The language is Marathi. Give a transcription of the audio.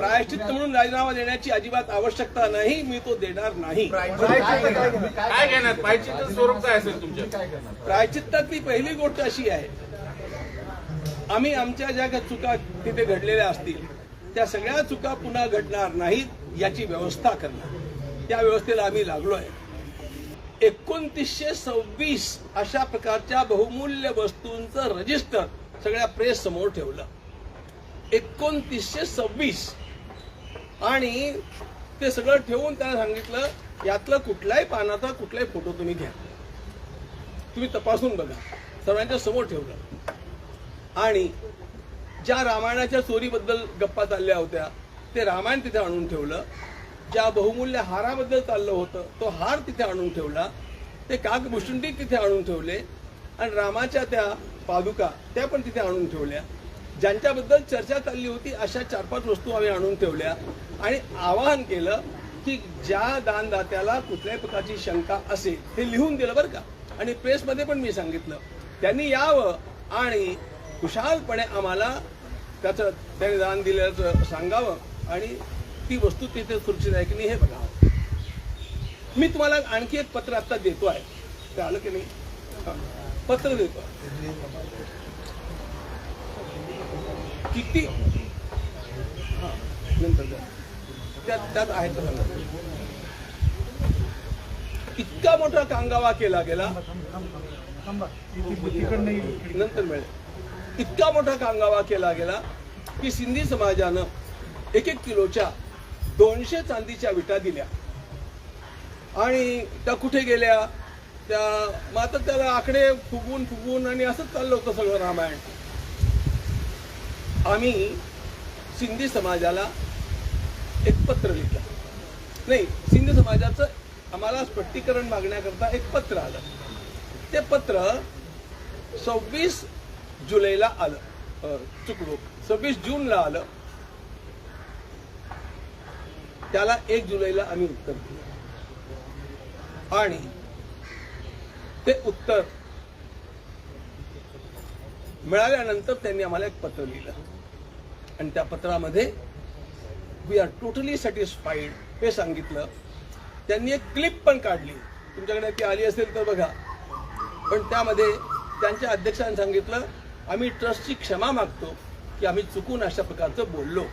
प्रायश्चित्त म्हणून राजीनामा देण्याची अजिबात आवश्यकता नाही, मी तो देणार नाही. काय घेणार प्रायश्चित्त स्वरूप काय असेल तुमच्या? प्रायश्चित्तातली पहिली गोष्ट अशी आहे, आम्ही आमच्या ज्या काही चुका तिथे घडलेल्या असतील त्या सगळ्या चुका पुन्हा घडणार नाहीत याची व्यवस्था करणं, त्या व्यवस्थेला आम्ही लागलोय. 2926 अशा प्रकारच्या बहुमूल्य वस्तूंचं रजिस्टर सगळ्या प्रेस समोर ठेवलं. 2926 आणि ते सगळं ठेवून त्यांना सांगितलं यातलं कुठल्याही पानाचा कुठलाही फोटो तुम्ही घ्या, तुम्ही तपासून बघा. सर्वांच्या समोर ठेवलं आणि ज्या रामायणाच्या चोरीबद्दल गप्पा चालल्या होत्या ते रामायण तिथे आणून ठेवलं. ज्या बहुमूल्य हाराबद्दल चाललं होतं तो हार तिथे आणून ठेवला. ते काकभूषुंडी तिथे आणून ठेवले आणि रामाच्या त्या पादुका त्या पण तिथे आणून ठेवल्या. ज्यांच्याबद्दल चर्चा चालली होती अशा 4-5 वस्तू आम्ही आणून ठेवल्या आणि आवाहन केलं की ज्या दानदात्याला कुठल्याही प्रकारची शंका असेल हे लिहून दिलं बरं का. आणि प्रेसमध्ये पण मी सांगितलं त्यांनी यावं आणि खुशालपणे आम्हाला त्याचं त्याने दान दिल्याचं सांगावं आणि ती वस्तू तिथे सुरक्षित आहे की नाही हे बघावं. मी तुम्हाला आणखी एक पत्र आता देतो आहे, ते आलं की नाही? पत्र देतो किती नंतर त्यात आहे इतका मोठा कांगावा केला गेला, नंतर मिळेल. इतका मोठा कांगावा केला गेला की सिंधी समाजानं 1-1 किलोच्या 200 चांदीच्या विटा दिल्या आणि त्या कुठे गेल्या त्या मात्र त्याला आकडे फुगवून आणि असंच चाललं होतं सगळं रामायण. आम्ही सिंधी समाजाला एक पत्र लिहिलं, नाही सिंधी समाजाचं आम्हाला स्पष्टीकरण मागण्याकरता एक पत्र आलं. ते पत्र 26 जुलैला आलं, चुकलो 26 जूनला आलं. त्याला 1 जुलैला आम्ही उत्तर दिलं आणि ते उत्तर मिळाल्यानंतर त्यांनी आम्हाला एक पत्र लिहिलं आणि त्या पत्रामध्ये वी आर टोटली सॅटिस्फाईड हे सांगितलं. त्यांनी एक क्लिप पण काढली, तुमच्याकडे ती आली असेल तर बघा. पण त्यामध्ये त्यांच्या अध्यक्षांनी सांगितलं आम्ही ट्रस्टची क्षमा मागतो की आम्ही चुकून अशा प्रकारचं बोललो.